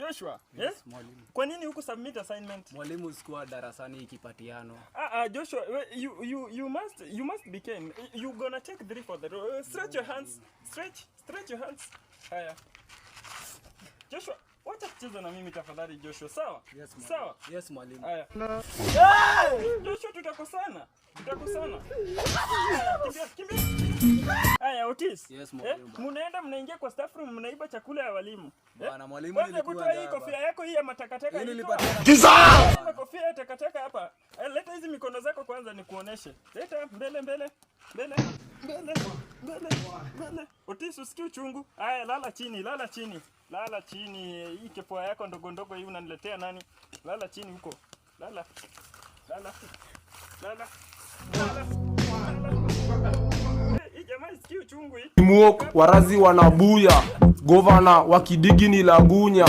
Joshua, Yes, mwalimu. Kwa nini huku submit assignment? Mwalimu sikuwa darasani ikipatiano. Joshua, you must be keen. You gonna take 3 for the row. Stretch your hands. Stretch your hands. Haya. Joshua, wacha kucheza na mimi tafadhali Joshua, sawa? Yes, mwalimu. Sawa? Yes, mwalimu. Haya. Joshua, tutakosana. Kimbia. Haya, Otis. Yes, mwalimu. Mnaenda mnaingia kwa staff room mnaiba chakula ya walimu. Bwana mwalimu nilikuwa kutoa hii kofia yako hii ya matakataka. Hii nilipata. Giza! Kofia ya takataka hapa. Leta hizi mikono zako kwanza nikuoneshe. Leta mbele. Otis, usikii uchungu. Haya, lala chini. Hii kifua yako ndogo hii unaniletea nani? Lala chini huko. Lala. Hii jamaa isikii uchungu hii. Muok warazi wanabuya, governor wa Kidigi ni Lagunya.